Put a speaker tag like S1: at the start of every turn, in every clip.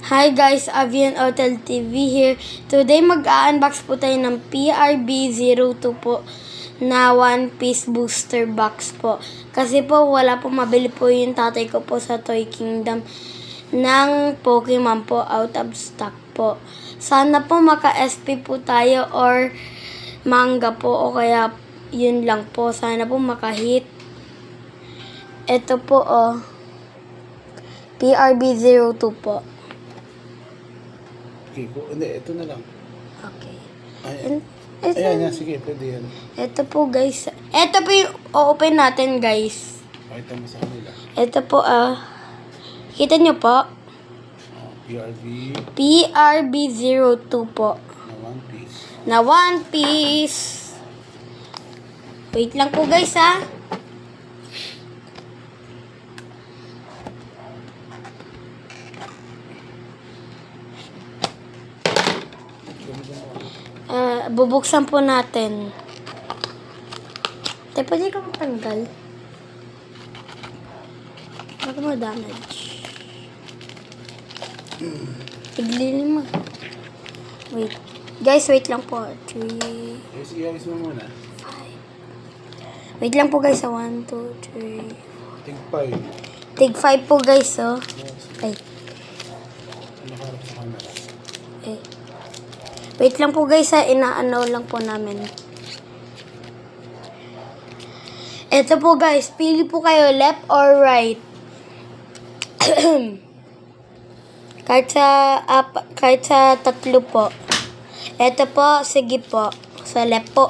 S1: Hi guys, Avian Hotel TV here. Today mag-unbox po tayo ng PRB02 po na One Piece Booster Box po. Kasi po wala po mabili po yung tatay ko po sa Toy Kingdom ng Pokemon po, out of stock po. Sana po maka-SP po tayo or manga po o kaya yun lang po. Sana po maka-hit. Ito po PRB02 po.
S2: Okay, hindi, ito na lang.
S1: Okay.
S2: Ayan, sige, pwede yan.
S1: Ito po guys. Ito po yung open natin guys.
S2: Pakita mo sa kanila.
S1: Ito po kita nyo po. PRB02 po.
S2: Na One Piece.
S1: Na One Piece. Wait lang po guys bubuksan po natin. Tay, pwede ka matanggal. Baka ma-damage. Tiglilin mo. Wait. Guys, wait lang po. 3,
S2: Yes, i-ayos mo muna.
S1: 5. Wait lang po guys. 1, 2, 3.
S2: Tig 5.
S1: Tig 5 po guys,
S2: Yes.
S1: Ay.
S2: Nakaharap sa camera.
S1: Eh. Wait lang po guys, inaano lang po namin. Ito po guys, pili po kayo left or right. kahit sa tatlo po. Ito po, sige po. Sa left po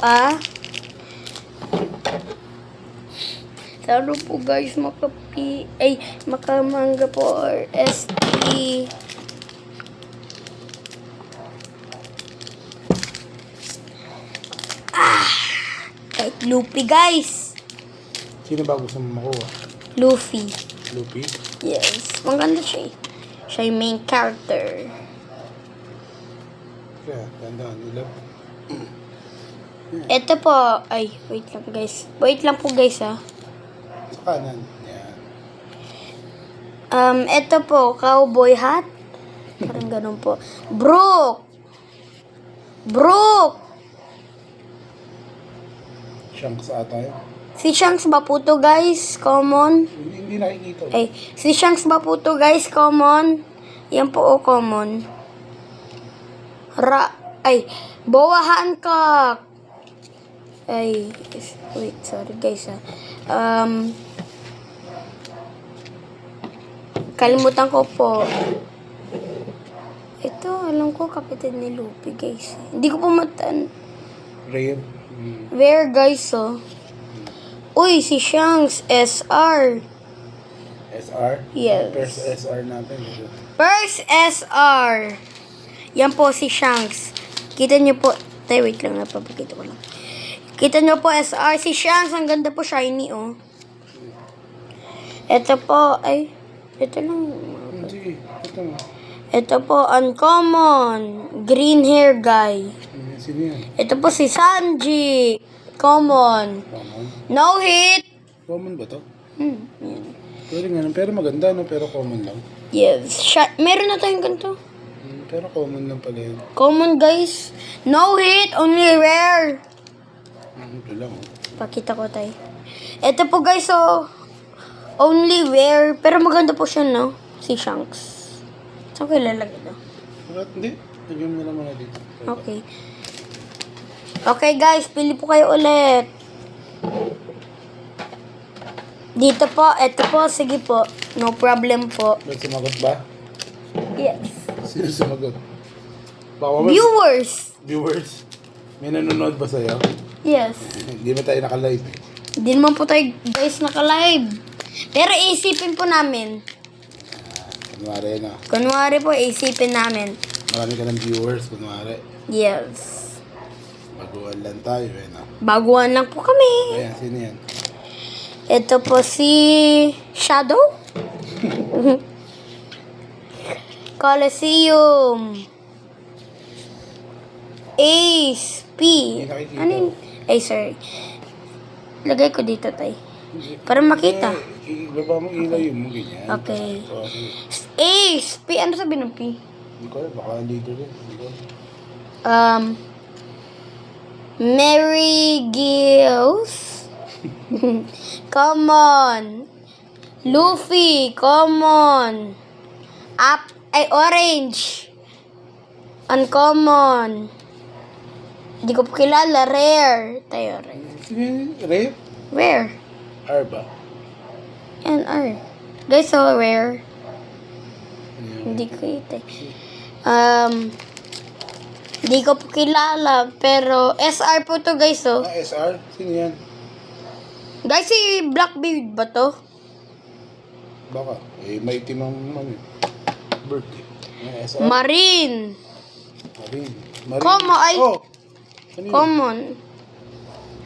S1: Sana po guys makamanga po or SP. Kahit Luffy guys.
S2: Sino ba gusto mo makuha?
S1: Luffy.
S2: Luffy?
S1: Yes. Maganda siya eh. Siya yung main character.
S2: Kaya, tandaan, ilap.
S1: Ito po. Ay, wait lang guys. Wait lang po guys
S2: Sa kanan. Yan.
S1: Ito po. Cowboy hat. Parang ganun po. Brook.
S2: Shanks ata yun.
S1: Si Shanks ba po to guys? Common.
S2: Hindi nakikita.
S1: Ay, si Shanks ba po to guys? Common. Yan po common. Boa Hancock. Ay, wait, sorry guys kalimutan ko po. Ito, alam ko, kapitan ni Luffy guys. Hindi ko po
S2: Rare.
S1: Where guys Uy, si Shanks, SR.
S2: SR?
S1: Yes.
S2: First SR natin.
S1: First SR. Yan po si Shanks. Kita nyo po. Tay, wait lang, napapakita ko lang. Kita nyo po, SR. Si Shanks, ang ganda po, shiny, Ito po, ito lang.
S2: Sige, ito mo.
S1: Ito po, uncommon. Green hair guy.
S2: Sino yan?
S1: Ito po si Sanji. Common.
S2: Common?
S1: No hit.
S2: Common ba to?
S1: Yan.
S2: Pero maganda, no? Pero common lang.
S1: Yes. Meron na tayong ganito.
S2: Pero common lang pala yun.
S1: Common guys. No hit, only rare.
S2: Ito lang,
S1: Pakita ko tayo. Ito po guys, only rare. Pero maganda po siya, no? Si Shanks. Saan ko ilalagay ito?
S2: Hindi. Lagyan mo naman na dito.
S1: Okay. Okay guys, pili po kayo ulit. Dito po, ito po, sige po. No problem po.
S2: Ba't sumagot ba?
S1: Yes.
S2: Sino sumagot? Baka
S1: Viewers.
S2: Viewers? May nanonood ba sa'yo?
S1: Yes.
S2: Hindi ba tayo naka-live eh?
S1: Hindi naman po tayo guys naka-live. Pero isipin po namin.
S2: Kunwari na.
S1: Kunwari po, isipin namin.
S2: Marami ka ng viewers, kunwari.
S1: Yes.
S2: Baguhan lang tayo eh, no?
S1: Baguhan lang po kami.
S2: Ayan, sino yan?
S1: Ito po si Shadow. Colosseum. Ace P.
S2: Hindi nakikita.
S1: Ano yun? Ay, sorry. Lagay ko dito, tay. Para makita.
S2: Ibaba mo ilayo mo ganyan.
S1: Okay.
S2: So, sige.
S1: Ace! P, ano sabi ng P?
S2: Hindi ko alam, baka dito rin. Hindi ko alam.
S1: Mary Gills. Common. Luffy, common. Orange. Uncommon. Hindi ko po kilala. Rare. Tayo, rare.
S2: Sige, rare?
S1: Rare.
S2: R ba?
S1: Yan, R. Guys, so rare.
S2: Ayan.
S1: Hindi ko ito. Hindi ko po kilala. Pero, SR po to guys, oh.
S2: SR? Sino yan?
S1: Guys, si Blackbeard ba to?
S2: Baka. May itim ang birthday. SR?
S1: Marine.
S2: Marine.
S1: Como, ay.
S2: Oh! Ano yun?
S1: Common.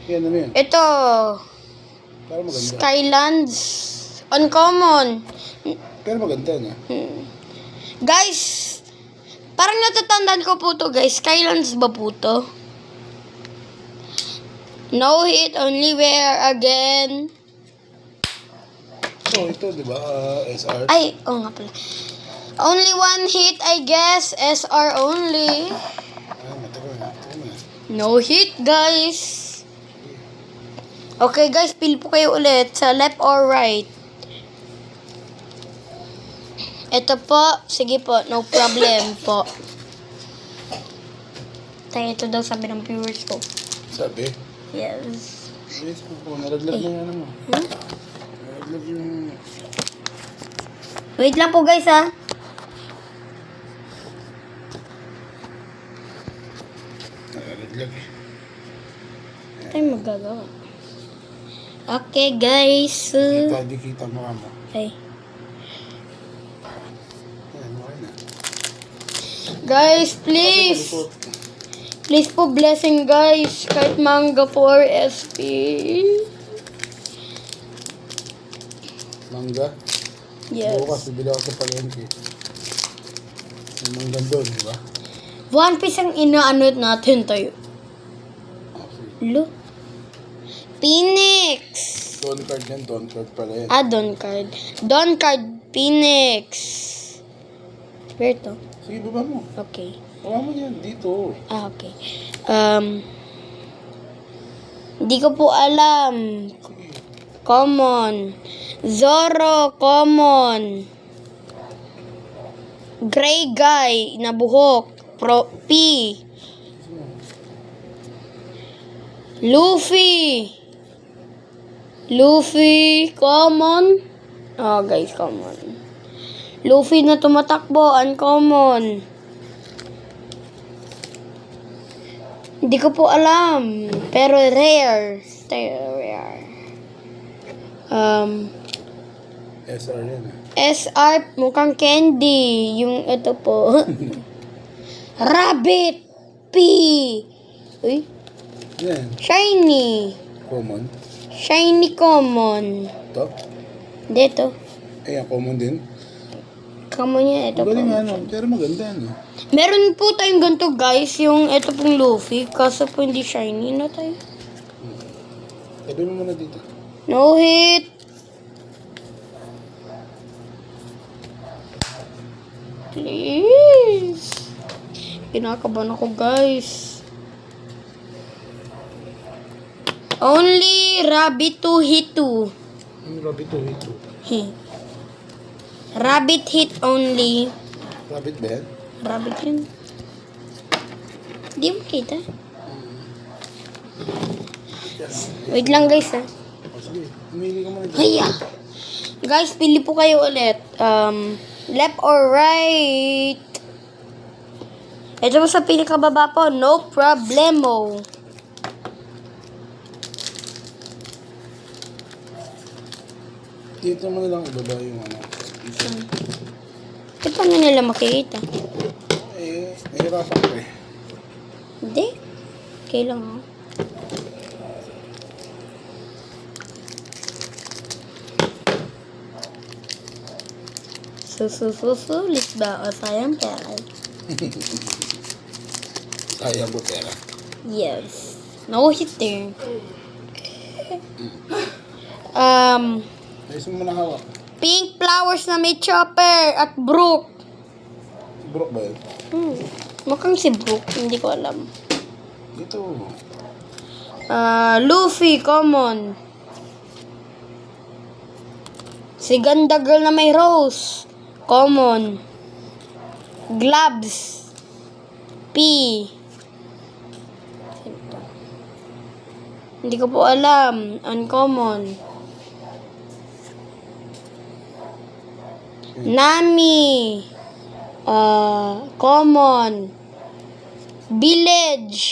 S2: Yan, ano yan?
S1: Ito,
S2: Pero maganda.
S1: Skylands. Uncommon.
S2: Pero maganda na.
S1: Guys, parang natatandaan ko po to guys. Skylands ba po to? No hit, only wear again.
S2: So, ito, di ba? SR?
S1: Ay, oh nga pala. Only one hit, I guess. SR only.
S2: Matagal na.
S1: No hit, guys. Okay, guys, pili po kayo ulit sa left or right. Ito po. Sige po, no problem po. Tayo ito daw sabi ng viewers ko.
S2: Sabi?
S1: Yes.
S2: Yes, ako. Naraglag na yan mo. Naraglag yung...
S1: Wait lang po, guys, ha.
S2: Naraglag eh.
S1: Tayo magagawa. Okay, guys.
S2: Di kita mo mo.
S1: Okay.
S2: Ayan, okay na.
S1: Guys, please. Please po, blessing, guys. Kahit manga 4 SP.
S2: Mangga?
S1: Yes.
S2: Bukas, bibili ako sa palengke. Yung mangga doon, di ba?
S1: One Piece ang inaano natin tayo.
S2: Okay.
S1: Lo. Phoenix.
S2: Don card yan, Don card pala yan.
S1: Don card. Don card, Phoenix. Where to?
S2: Sige, baba mo.
S1: Okay.
S2: Baba mo yan, dito.
S1: Okay. Hindi ko po alam.
S2: Sige.
S1: Common. Zoro, common. Gray guy, na buhok. P. Luffy. Luffy, common. Oh, guys, common. Luffy na tumatakbo, uncommon. Hindi ko po alam. Pero rare. Rare.
S2: SR yan eh.
S1: SR, mukhang candy. Yung ito po. Rabbit. P. Uy.
S2: Yan.
S1: Shiny.
S2: Common.
S1: Shiny common.
S2: Ito?
S1: Dito.
S2: Ayan, common din.
S1: Common niya. Ito po.
S2: Galing ano, pero maganda ano.
S1: Meron po tayong ganito guys. Yung ito pong Luffy. Kaso po hindi shiny na tayo.
S2: Sabi mo muna dito.
S1: No hit. Please. Kinakabahan ako guys. Only rabbit to hit to.
S2: Yung rabbit to hit to.
S1: Rabbit hit only.
S2: Rabbit ba yan?
S1: Rabbit yun. Di mo kita. Wait lang guys ha.
S2: O sige, umili ka muna dito.
S1: Haya. Guys, pili po kayo ulit. Left or right? Ito po sa pinakababa po. No problemo.
S2: Dito mo na lang ibaba yung ano.
S1: Eh, paano nila makikita?
S2: Nahirapan ko eh.
S1: Hindi. Okay lang ha. Sulit ba o sayang pera?
S2: Sayang mo pera.
S1: Yes. No hit there.
S2: Ayusin mo na hawak.
S1: Pink flowers na may chopper at Brook.
S2: Si Brook ba yun?
S1: Mukhang si Brook, hindi ko alam.
S2: Dito.
S1: Luffy, common. Si Ganda Girl na may rose, common. Gloves, P. Hindi ko po alam. Uncommon. Nami. Common. Village.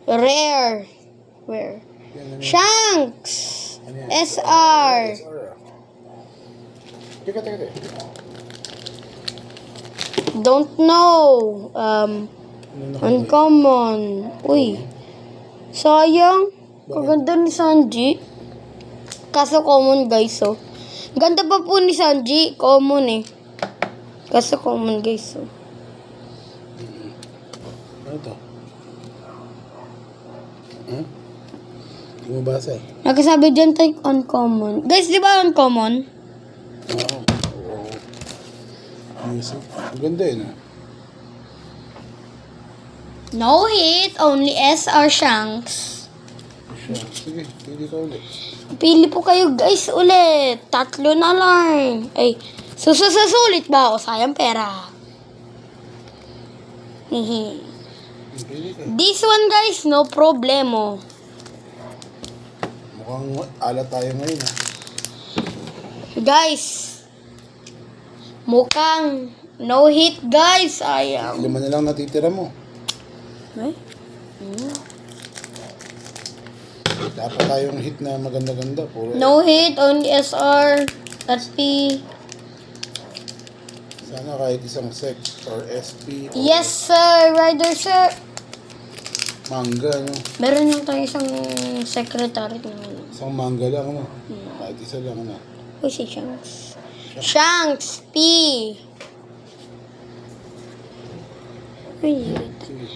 S1: Rare. Where? Shanks.
S2: Ano yan?
S1: SR.
S2: Teka.
S1: Don't know.
S2: Ano nakalagay?
S1: Uncommon. Uy. Sayang. Kaganda ni Sanji. Kaso common guys, oh. Ganda pa po ni Sanji. Common eh. Kaso common guys, oh.
S2: Ano to? Hindi mo basa.
S1: Nagsasabi dyan tayo uncommon. Guys, di ba uncommon?
S2: Oo. Music. Ang ganda yun ah.
S1: No hit. Only SR Shanks.
S2: Siya. Sige, pili ka ulit.
S1: Pili po kayo guys ulit. 3 na lang. Ay, susulit ba ako? Sayang pera. Hihi.
S2: Pili ka.
S1: This one guys, no problemo.
S2: Mukhang alat tayo ngayon ah.
S1: Guys, mukhang no hit guys. Sayang.
S2: 5 na lang natitira mo.
S1: Eh?
S2: Dapat tayong hit na maganda-ganda. Puro
S1: No hit, only SR at P.
S2: Sana kahit isang sec or SP or
S1: Yes sir, rider sir.
S2: manga, no?
S1: Meron lang tayo isang secretary na ano.
S2: Isang manga lang, no? Kahit isa lang, no?
S1: Uy, si Shanks. Shanks, P. Uy,
S2: Sige.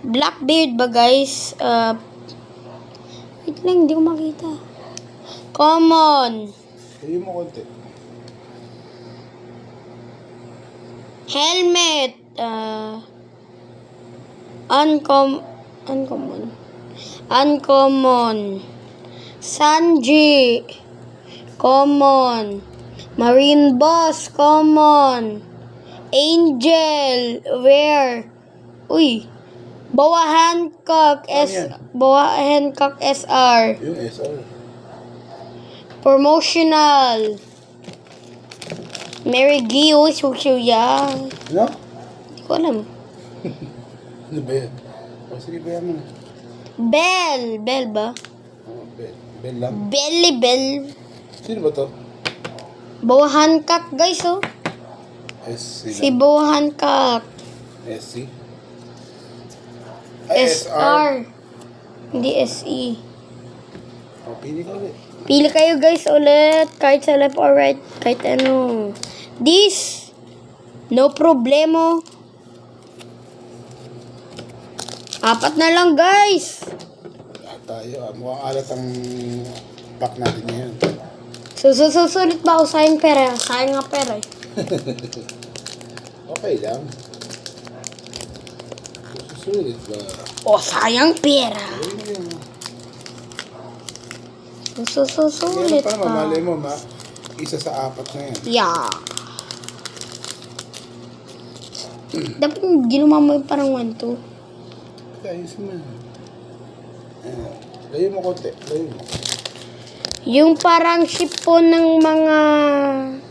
S1: Blackbeard ba guys? Wait lang, hindi ko makita. Common.
S2: Kayo mo konti.
S1: Helmet. Uncommon. Sanji. Common. Marine Boss. Common. Angel. Where? Uy. Boa Hancock SR.
S2: Yung SR.
S1: Promotional. Mary Gio. Sushuya.
S2: Ano?
S1: Hindi ko alam.
S2: Ano ba yan? O, sige, bayan mo na.
S1: Bell. Bell ba?
S2: Oh, Bell lang.
S1: Bell.
S2: Sino ba to?
S1: Boa Hancock guys, oh.
S2: SC
S1: Si
S2: lang.
S1: Boa Hancock.
S2: SC? Ay,
S1: SR. Hindi SE.
S2: O, pili ka ulit.
S1: Pili kayo guys ulit. Kahit sa left or right. Kahit ano. This. No problemo. 4 na lang guys.
S2: Tayo, mukhang alat ang pack natin ngayon.
S1: Susulit ba ako? Sayang pera. Sayang nga pera eh.
S2: Okay lang. Susulit ba?
S1: O, sayang pera.
S2: Ayun na yun. Meron
S1: Susulit
S2: pa naman,
S1: pa.
S2: malay mo, isa sa 4 na yan.
S1: Yeah. Dapat ginawa mo yung parang 1-2.
S2: Ayusin mo. Ayan. Layo mo konti. Layo mo.
S1: Yung parang ship po ng mga...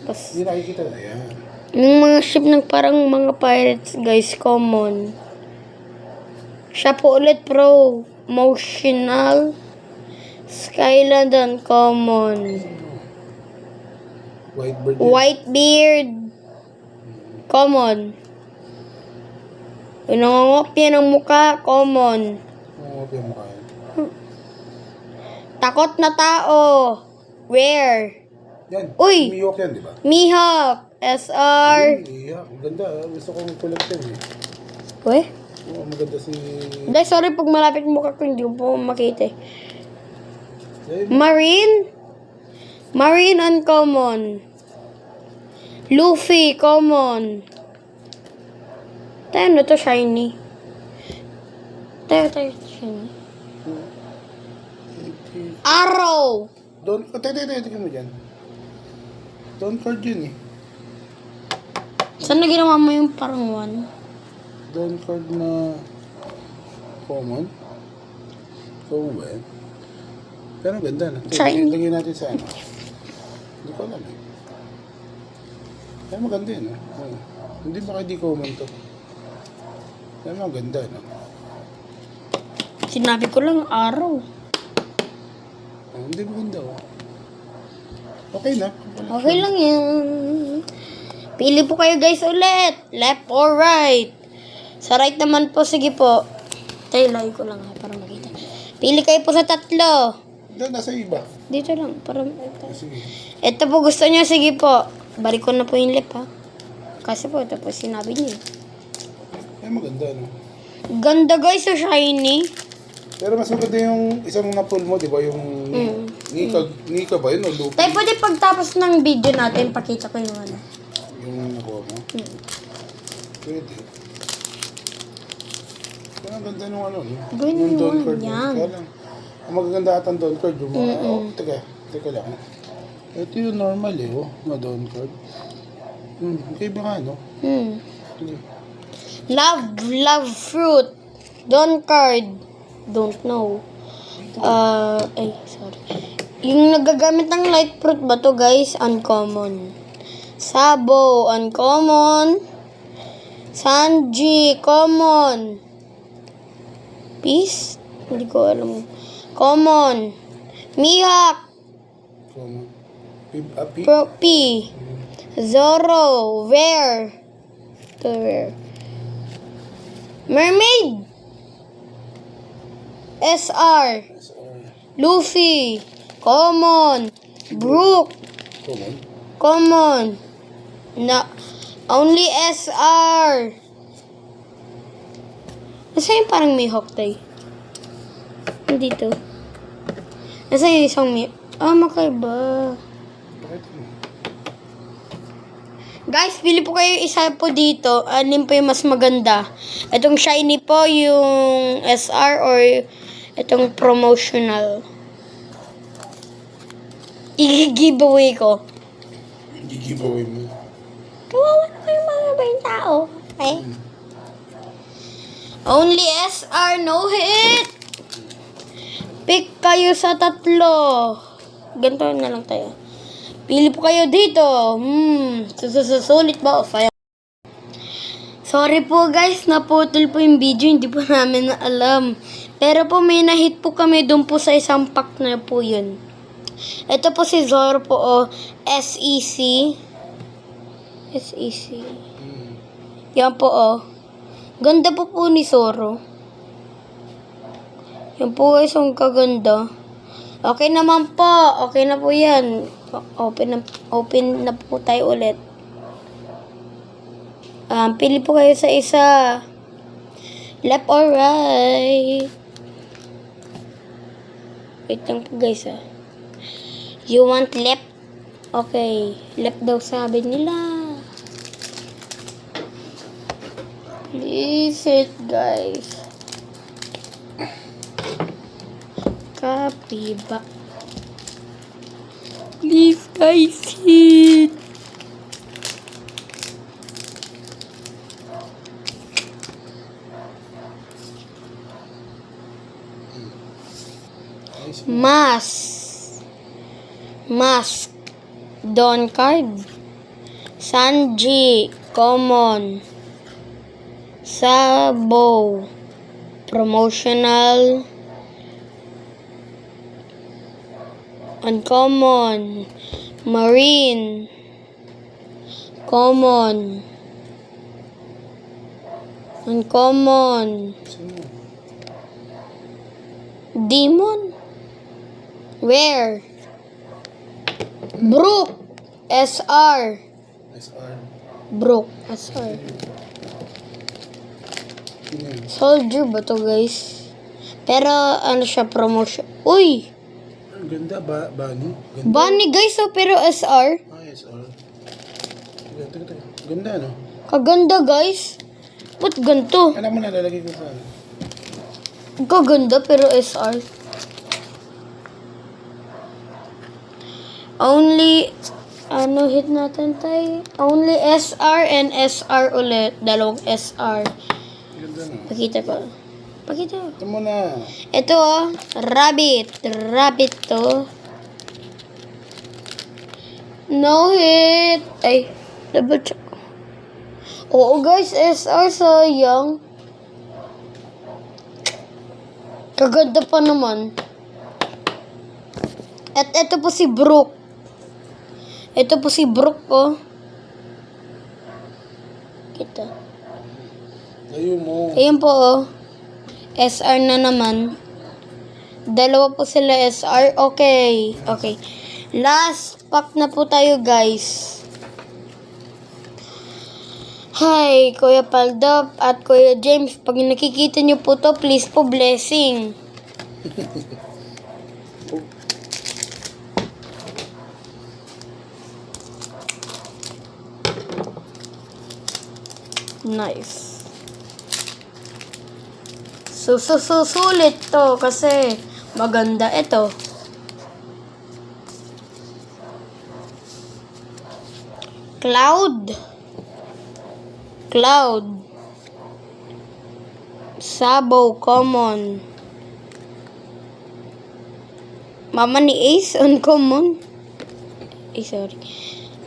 S2: Hindi nakikita na yan.
S1: Yung mga ship ng parang mga pirates, guys, common. Siya po ulit promotional. Skyland uncommon.
S2: Whitebird yan.
S1: Whitebeard. Common. Yung nangangopya ng muka, common.
S2: Oo, yung mukha yan.
S1: Takot na tao. Rare.
S2: Yan.
S1: Uy!
S2: Mihawk yan, di ba?
S1: Mihawk. SR.
S2: Mihawk. Ang ganda. Gusto kong collect yan eh.
S1: Uy?
S2: Oo, maganda si...
S1: Hindi, sorry pag malapit mukha ko, hindi ko po makita eh.
S2: Layo mo.
S1: Marine. Marine, uncommon. Luffy, common. Tayo, ano to? Shiny. Tayo, shiny. Arrow!
S2: Tingnan mo dyan. Don't card yun eh.
S1: Saan na ginawa mo yung parang one?
S2: Don't card na common. Common ba yan? Pero ganda na.
S1: Shiny.
S2: Lagyan natin sa ano. Hindi ko alam eh. Pero maganda yun ah. Oh. Hindi baka di common to. Pero maganda no.
S1: Sinabi ko lang arrow.
S2: Oh, hindi maganda oh. Okay na.
S1: Okay lang yan. Pili po kayo guys ulit. Left or right. Sa right naman po, sige po. Tayo, layo ko lang ha, para makita. Pili kayo po sa tatlo.
S2: Doon, nasa iba.
S1: Dito lang, para
S2: Sige.
S1: ito po gusto niya, sige po. Balik ko na po yung left ha. Kasi po, ito po sinabi niya.
S2: Maganda no.
S1: Ganda guys, so shiny.
S2: Pero mas maganda yung isang na-pull mo, di ba? Yung Nika ba yun o Luffy?
S1: Tayo, pwede pagtapos ng video natin, pakita ko yung ano.
S2: Yung nakuha mo? Pwede. Pero ang ganda nung ano, no?
S1: Ganun
S2: Yung down card mo.
S1: yan.
S2: Kaya lang, ang magaganda ata ang down card. Yung mga, teka lang. Ito yung normal eh, oh, mga down card. Okay ba nga, no? Sige.
S1: Love fruit. Don't card. Don't know. Sorry. Yung nagagamit ng light fruit ba to guys? Uncommon. Sabo, uncommon. Sanji, common. Peace? Hindi ko alam. Common. Mihawk.
S2: Common.
S1: P. Zoro. Rare. Ito rare. Mermaid. SR. Luffy. Common. Brook.
S2: Common.
S1: Common. Na. Only SR. Nasa yung parang Mihawk tayo? Dito. Nasa yung isang Mihawk. Makaiba.
S2: Bakit mo?
S1: Guys, pili po kayo isa po dito. Alin po yung mas maganda? Itong shiny po, yung SR, or itong promotional? I-giveaway ko.
S2: Giveaway mo.
S1: Kawawa na kayo mga ibang tao. Okay? Only SR, no hit! Pick kayo sa tatlo. Ganito na lang tayo. Pili po kayo dito. Susulit ba o fire? Sorry po guys, naputol po yung video. Hindi po namin na alam. Pero po may na-hit po kami dun po sa isang pack na po yun. Ito po si Zoro po o SEC. SEC. Yan po o. Ganda po ni Zoro. Yan po guys, ang kaganda. Okay naman po. Okay na po yan. Open na po tayo ulit. Pili po kayo sa isa. Left or right? Wait lang po guys You want left? Okay. Left daw sabi nila. Please it guys. Copy ba? Please guys hit. Mask. Don card. Sanji. Common. Sabo. Promotional. Uncommon. Marine. Common. Uncommon. Demon. Rare. Brook. SR.
S2: SR.
S1: Brook. SR. Soldier ba to guys? Pero ano siya, promotion. Uy!
S2: ganda. Bunny. Ganda.
S1: Bunny guys, oh, pero SR.
S2: Ah, yes, or. Teka. Ganda, no?
S1: Kaganda guys. Ba't ganito?
S2: Alam mo na, lalagay ko sa ano.
S1: Kaganda pero SR. Only, ano hit natin tayo? Only SR and SR ulit. Dalawang SR.
S2: Ganda, no?
S1: Pakita ko.
S2: Ito mo na.
S1: Ito oh, rabbit. Rabbit to. No hit. Ay, double check. Oo guys, SR sayang. Kaganda pa naman. At ito po si Brooke. Ito po si Brooke oh. Kita.
S2: Layo mo.
S1: Ayun po oh. SR na naman. Dalawa po sila SR. Okay. Last pack na po tayo guys. Hi, Kuya Paldop at Kuya James. Pag nakikita niyo po to, please po blessing. Nice. Sulit to kasi maganda ito. Cloud. Sabo, common. Mama ni Ace, uncommon. Sorry.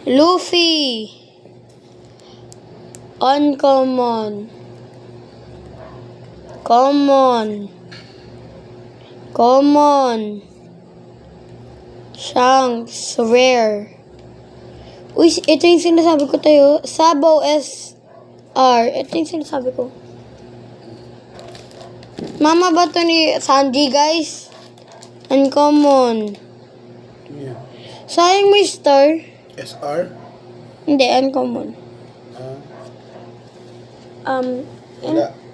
S1: Luffy. Uncommon. Common. Shanks, rare. Uy, ito yung sinasabi ko tayo. Sabo SR. Ito yung sinasabi ko. Mama ba ito ni Sanji, guys? Uncommon.
S2: Yeah.
S1: Sayang may star.
S2: SR?
S1: Hindi, uncommon.
S2: Wala.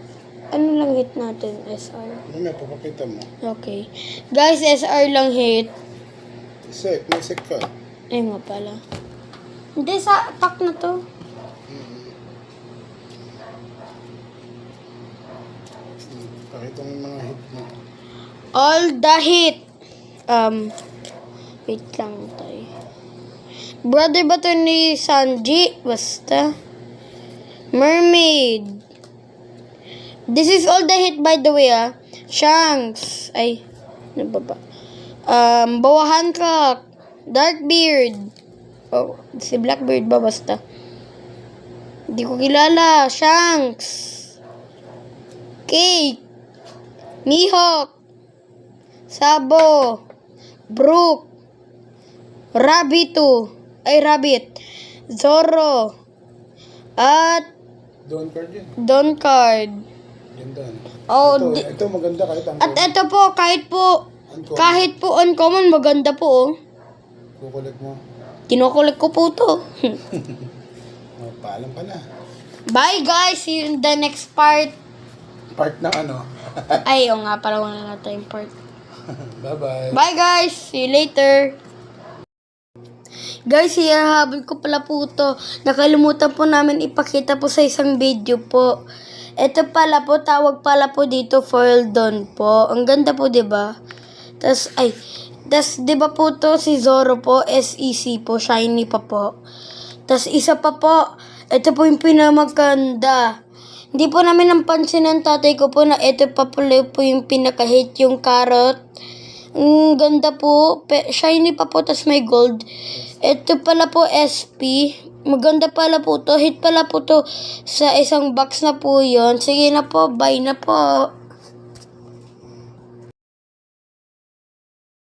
S1: Ano lang hit natin? SR.
S2: Mamaya, papakita mo.
S1: Okay. Guys, SR lang hit.
S2: May sec ka.
S1: Ay nga pala. Hindi, sa pack na to.
S2: Pakita mo yung mga hit mo.
S1: All the hit. Wait lang tayo. Brother ba to ni Sanji? Basta. Mermaid. This is all the hit by the way, ah. Shanks. Ay, nababa. Bawa Hancock. Darkbeard. Oh, si Blackbeard ba basta? Hindi ko kilala. Shanks. Cake. Mihawk. Sabo. Brooke. Rabbit. Zoro. At
S2: Don card yun.
S1: Don Card.
S2: Ganda.
S1: Oh,
S2: ito maganda kahit ang
S1: at ito po, kahit po uncommon, maganda po, oh.
S2: kukulit mo.
S1: Kinukulik ko po to.
S2: Paalam ka na.
S1: Bye guys, see you in the next part.
S2: Part ng ano.
S1: Ay, oo nga, parang wala na tayong part.
S2: Bye-bye.
S1: Bye guys, see you later. Guys, ihahabol ko pala po to. Nakalimutan po namin ipakita po sa isang video po. Ito pala po, tawag pala po dito foil dawn po. Ang ganda po, 'di ba? Tas 'di ba po to si Zoro po, SEC po, shiny pa po. Tas isa pa po, ito po yung pinamaganda. Hindi po namin napansin ng tatay ko po na ito pa po yung pinaka-hit, yung carrot. Ang ganda po, shiny pa po, tas may gold. Ito pala po SP. Maganda pala po to. Hit pala po to sa isang box na po yon. Sige na po. Bye na po.